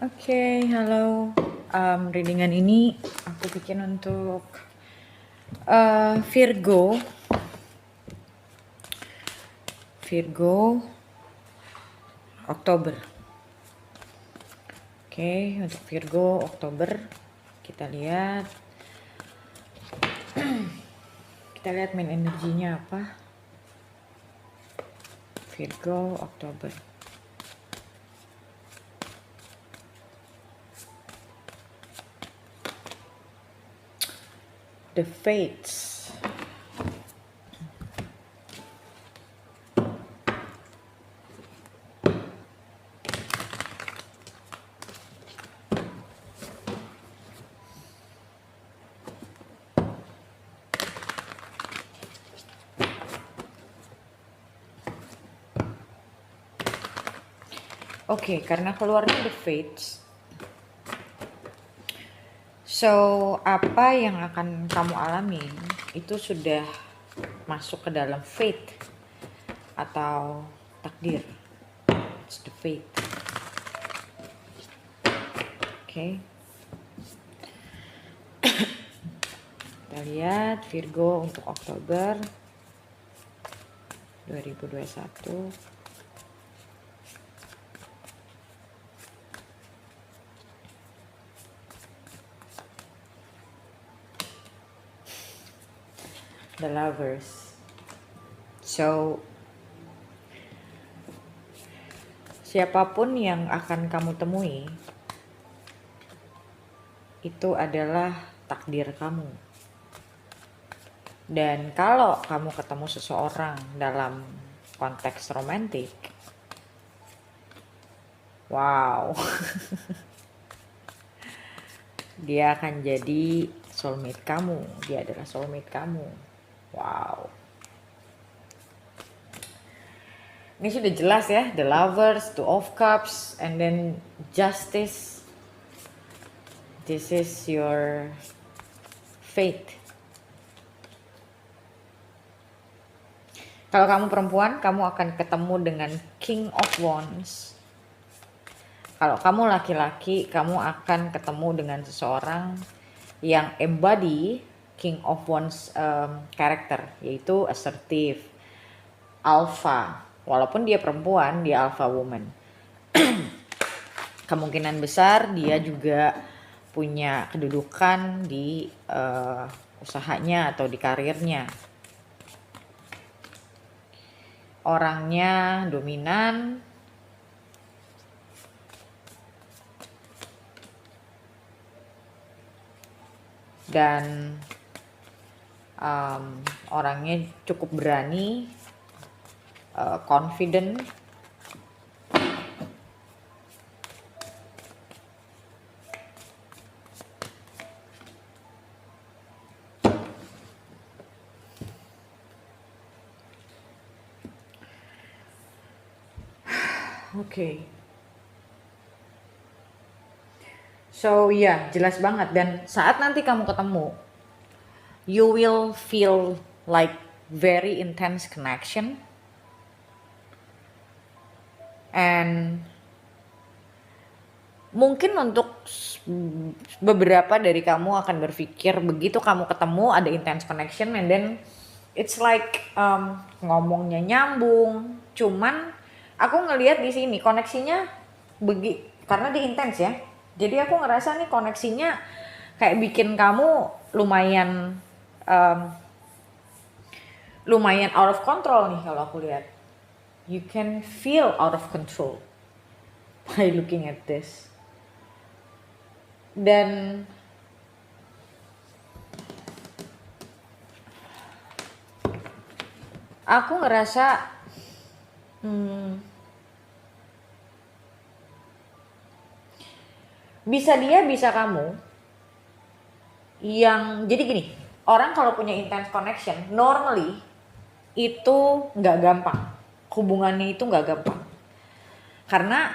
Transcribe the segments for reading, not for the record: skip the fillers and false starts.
Oke, halo. Readingan ini aku bikin untuk Virgo. Virgo Oktober. Oke, untuk Virgo Oktober kita lihat main energinya apa. Virgo Oktober. The Fates. Oke, karena keluarnya The Fates. So, apa yang akan kamu alami itu sudah masuk ke dalam fate atau takdir. It's the fate. Oke. Kita lihat Virgo untuk Oktober 2021. The Lovers. So, siapapun yang akan kamu temui itu adalah takdir kamu. Dan kalau kamu ketemu seseorang dalam konteks romantik, wow, dia akan jadi soulmate kamu. Dia adalah soulmate kamu. Wow. Ini sudah jelas ya, The Lovers, Two of Cups, and then Justice. This is your fate. Kalau kamu perempuan, kamu akan ketemu dengan King of Wands. Kalau kamu laki-laki, kamu akan ketemu dengan seseorang yang embody King of Wands karakter, yaitu assertive, alpha. Walaupun dia perempuan, dia alpha woman. Kemungkinan besar dia juga punya kedudukan di usahanya atau di karirnya. Orangnya dominan, dan orangnya cukup berani, confident, Oke. So jelas banget. Dan saat nanti kamu ketemu, you will feel like very intense connection. And mungkin untuk beberapa dari kamu akan berpikir begitu kamu ketemu ada intense connection, and then it's like ngomongnya nyambung. Cuman aku ngelihat di sini koneksinya karena dia intens ya. Jadi aku ngerasa nih koneksinya kayak bikin kamu lumayan out of control nih kalau aku lihat. You can feel out of control by looking at this. Dan aku ngerasa bisa dia bisa kamu yang jadi gini, orang kalau punya intense connection normally itu nggak gampang, hubungannya itu nggak gampang karena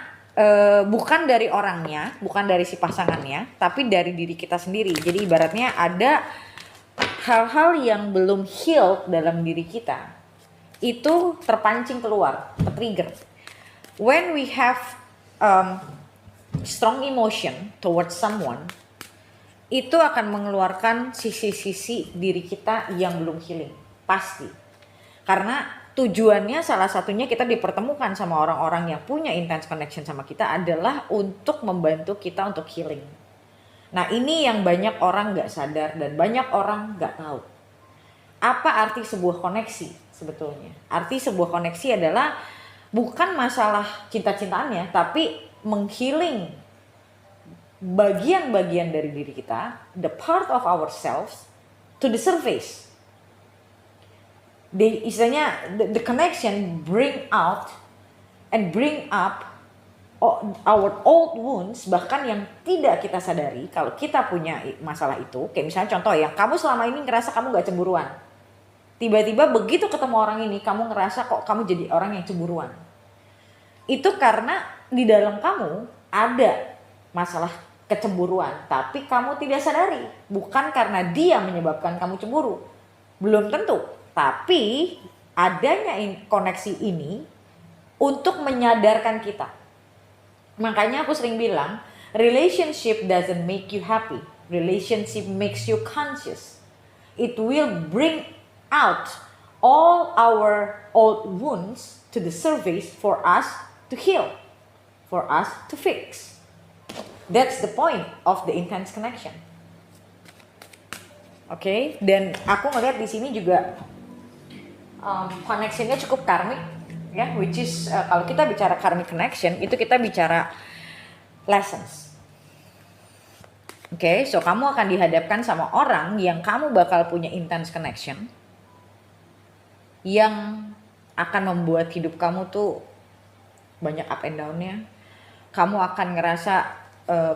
bukan dari orangnya, bukan dari si pasangannya, tapi dari diri kita sendiri. Jadi ibaratnya ada hal-hal yang belum healed dalam diri kita itu terpancing keluar, trigger. When we have strong emotion towards someone, itu akan mengeluarkan sisi-sisi diri kita yang belum healing, pasti. Karena tujuannya salah satunya kita dipertemukan sama orang-orang yang punya intense connection sama kita adalah untuk membantu kita untuk healing. Nah ini yang banyak orang gak sadar dan banyak orang gak tahu. Apa arti sebuah koneksi sebetulnya? Arti sebuah koneksi adalah bukan masalah cinta-cintaannya, tapi menghealing bagian-bagian dari diri kita, the part of ourselves to the surface. Istilahnya the connection bring out and bring up our old wounds, bahkan yang tidak kita sadari kalau kita punya masalah itu. Kayak misalnya contoh ya, kamu selama ini ngerasa kamu gak cemburuan, tiba-tiba begitu ketemu orang ini kamu ngerasa kok kamu jadi orang yang cemburuan. Itu karena di dalam kamu ada masalah kecemburuan, tapi kamu tidak sadari. Bukan karena dia menyebabkan kamu cemburu, belum tentu, tapi adanya koneksi ini untuk menyadarkan kita. Makanya aku sering bilang, relationship doesn't make you happy, relationship makes you conscious. It will bring out all our old wounds to the surface for us to heal, for us to fix. That's the point of the intense connection. Oke, dan aku ngeliat di sini juga connectionnya cukup karmik, ya, which is kalau kita bicara karmic connection itu kita bicara lessons. Oke, so kamu akan dihadapkan sama orang yang kamu bakal punya intense connection, yang akan membuat hidup kamu tuh banyak up and down-nya. Kamu akan ngerasa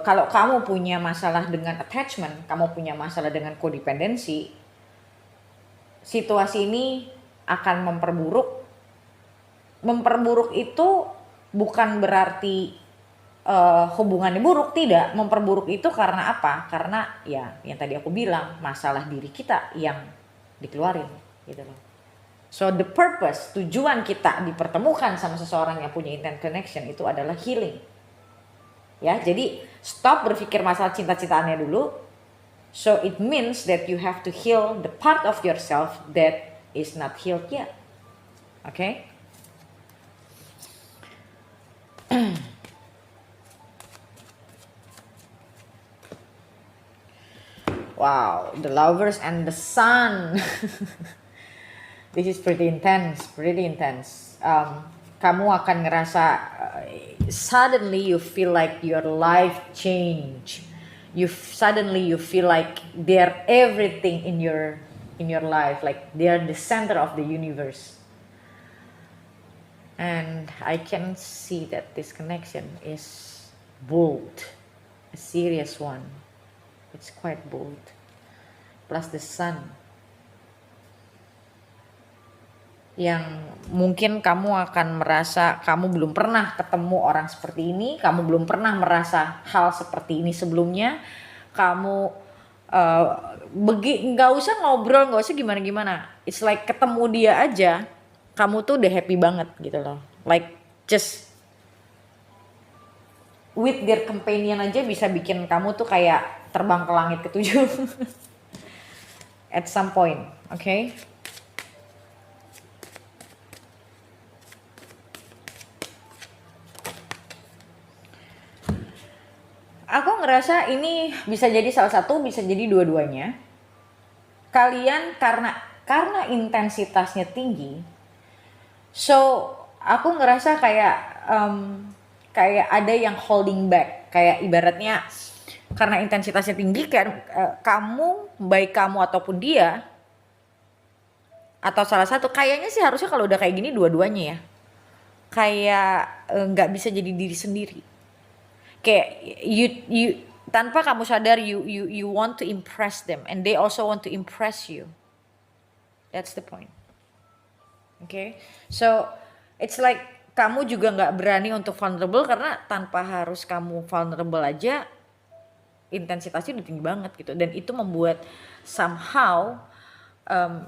kalau kamu punya masalah dengan attachment, kamu punya masalah dengan kodependensi, situasi ini akan memperburuk. Memperburuk itu bukan berarti hubungannya buruk, tidak. Memperburuk itu karena apa? Karena ya yang tadi aku bilang, masalah diri kita yang dikeluarin gitu loh. So the purpose, tujuan kita dipertemukan sama seseorang yang punya intense connection itu adalah healing. Ya, jadi stop berpikir masalah cinta-cintaannya dulu. So it means that you have to heal the part of yourself that is not healed yet. Okay? Wow, the lovers and the sun. This is pretty intense, pretty intense. Kamu akan ngerasa suddenly you feel like your life change. Suddenly you feel like they're everything in your life, like they're the center of the universe. And I can see that this connection is bold, a serious one. It's quite bold. Plus the sun. Yang mungkin kamu akan merasa kamu belum pernah ketemu orang seperti ini, kamu belum pernah merasa hal seperti ini sebelumnya, kamu nggak usah ngobrol, nggak usah gimana-gimana, it's like ketemu dia aja, kamu tuh udah happy banget gitu loh, like just with their companion aja bisa bikin kamu tuh kayak terbang ke langit ketujuh at some point, okay? Aku ngerasa ini bisa jadi salah satu, bisa jadi dua-duanya. Kalian karena intensitasnya tinggi, so aku ngerasa kayak ada yang holding back. Kayak ibaratnya karena intensitasnya tinggi kan, kamu, baik kamu ataupun dia, atau salah satu, kayaknya sih harusnya kalau udah kayak gini dua-duanya ya, kayak nggak bisa jadi diri sendiri. Kayak you tanpa kamu sadar you want to impress them and they also want to impress you. That's the point. Okay, so it's like kamu juga nggak berani untuk vulnerable karena tanpa harus kamu vulnerable aja intensitasnya udah tinggi banget gitu, dan itu membuat somehow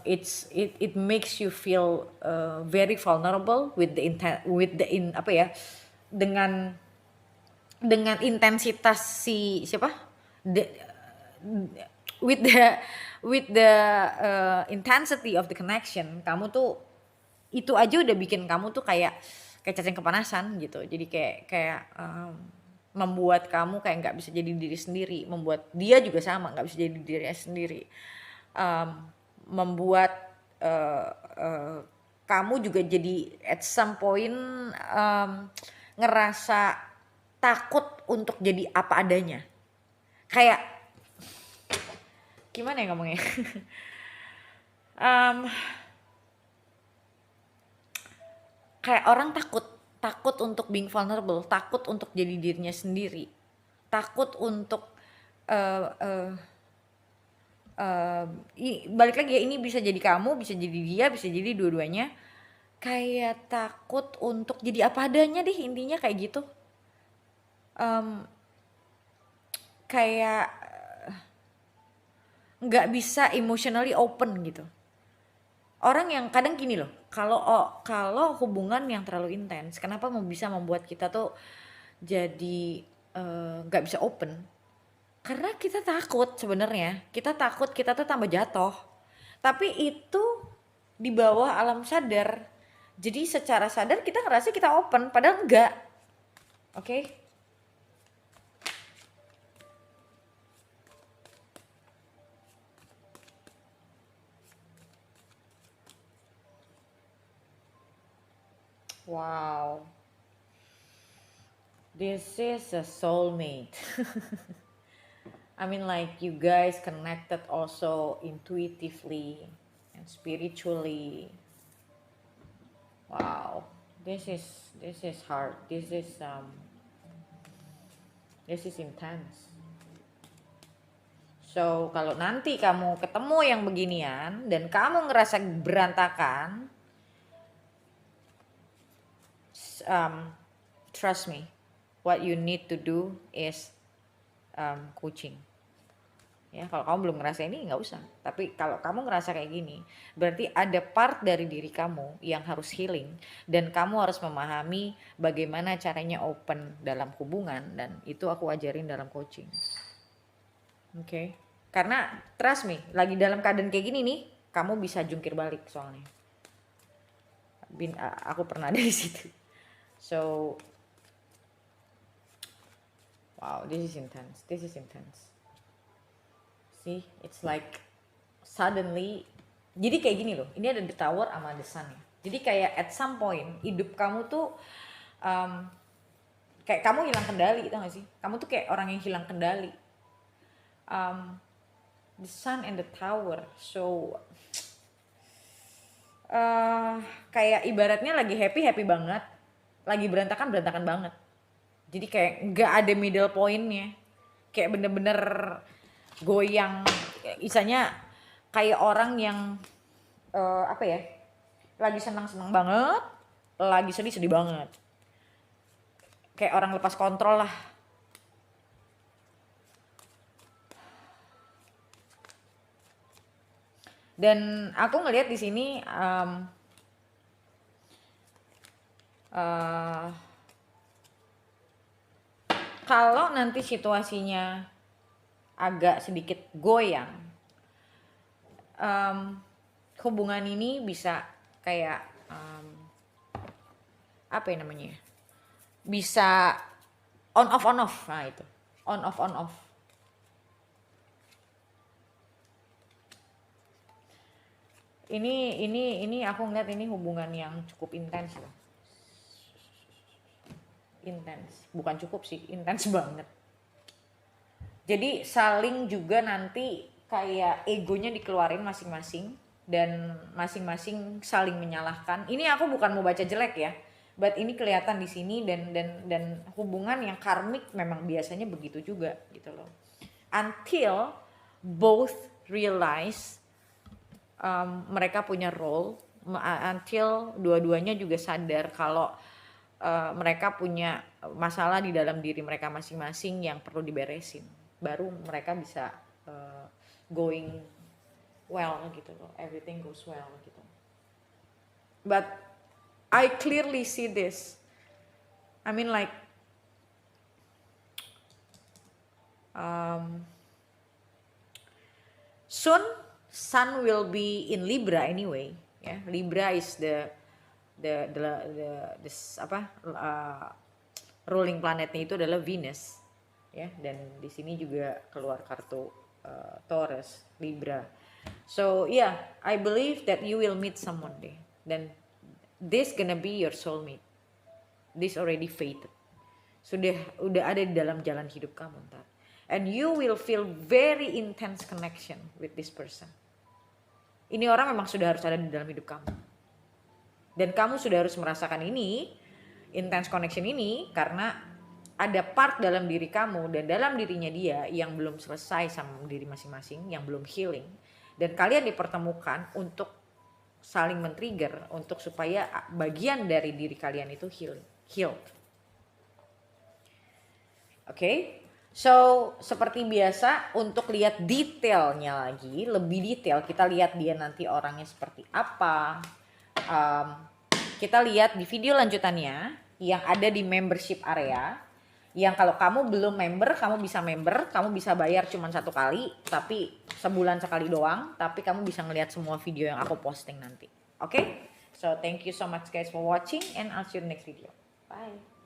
it makes you feel very vulnerable with the dengan dengan intensitas si siapa the, with the intensity of the connection, kamu tuh itu aja udah bikin kamu tuh kayak cacing kepanasan gitu. Jadi kayak membuat kamu kayak nggak bisa jadi diri sendiri, membuat dia juga sama nggak bisa jadi diri sendiri, membuat kamu juga jadi at some point ngerasa takut untuk jadi apa adanya. Kayak gimana ya ngomongnya? Kayak orang takut untuk being vulnerable, takut untuk jadi dirinya sendiri, takut untuk balik lagi ya, ini bisa jadi kamu, bisa jadi dia, bisa jadi dua-duanya. Kayak takut untuk jadi apa adanya deh, intinya kayak gitu. Kayak nggak bisa emotionally open gitu. Orang yang kadang gini loh, kalau hubungan yang terlalu intens, kenapa bisa membuat kita tuh jadi nggak bisa open? Karena kita takut sebenarnya, kita takut kita tuh tambah jatuh. Tapi itu di bawah alam sadar. Jadi secara sadar kita ngerasa kita open, padahal enggak. Oke? Wow. This is a soulmate. I mean, like, you guys connected also intuitively and spiritually. Wow, this is hard. This is intense. So kalau nanti kamu ketemu yang beginian dan kamu ngerasa berantakan, trust me, what you need to do is coaching. Ya, kalau kamu belum ngerasa ini nggak usah. Tapi kalau kamu ngerasa kayak gini, berarti ada part dari diri kamu yang harus healing dan kamu harus memahami bagaimana caranya open dalam hubungan, dan itu aku ajarin dalam coaching. Oke. Karena trust me, lagi dalam keadaan kayak gini nih, kamu bisa jungkir balik soalnya. Aku pernah ada di situ. So, wow, this is intense. See, it's like suddenly, jadi kayak gini loh, ini ada the tower sama the sun ya. Jadi kayak at some point hidup kamu tuh kayak kamu hilang kendali, tau gak sih? Kamu tuh kayak orang yang hilang kendali. The sun and the tower, so kayak ibaratnya lagi happy banget, lagi berantakan banget. Jadi kayak nggak ada middle pointnya, kayak bener-bener goyang, isanya kayak orang yang apa ya, lagi senang banget, lagi sedih banget, kayak orang lepas kontrol lah. Dan aku ngelihat di sini kalau nanti situasinya agak sedikit goyang, hubungan ini bisa kayak apa ya namanya, bisa on off. Nah itu on off. Ini aku ngeliat ini hubungan yang cukup intens loh. Intens, bukan cukup sih, intens banget. Jadi saling juga nanti kayak egonya dikeluarin masing-masing, dan masing-masing saling menyalahkan. Ini aku bukan mau baca jelek ya, but ini kelihatan di sini, dan hubungan yang karmik memang biasanya begitu juga gitu loh. Until both realize mereka punya role, until dua-duanya juga sadar kalau mereka punya masalah di dalam diri mereka masing-masing yang perlu diberesin, baru mereka bisa going well gitu loh, everything goes well gitu. But I clearly see this, I mean like Um, Soon Sun will be in Libra anyway. Ya, Libra is the apa ruling planetnya itu adalah Venus. Ya, dan di sini juga keluar kartu Taurus, Libra. So yeah, I believe that you will meet someone deh. Dan this gonna be your soulmate. This already fated. Udah ada di dalam jalan hidup kamu ntar. And you will feel very intense connection with this person. Ini orang memang sudah harus ada di dalam hidup kamu. Dan kamu sudah harus merasakan ini, intense connection ini, karena ada part dalam diri kamu dan dalam dirinya dia yang belum selesai sama diri masing-masing, yang belum healing. Dan kalian dipertemukan untuk saling men-trigger, untuk supaya bagian dari diri kalian itu healed. Oke? So, seperti biasa, untuk lihat detailnya lagi, lebih detail, kita lihat dia nanti orangnya seperti apa. Kita lihat di video lanjutannya yang ada di membership area. Yang kalau kamu belum member, kamu bisa bayar cuma 1 kali, tapi sebulan sekali doang, tapi kamu bisa ngelihat semua video yang aku posting nanti. Oke? So, thank you so much guys for watching and I'll see you in the next video. Bye.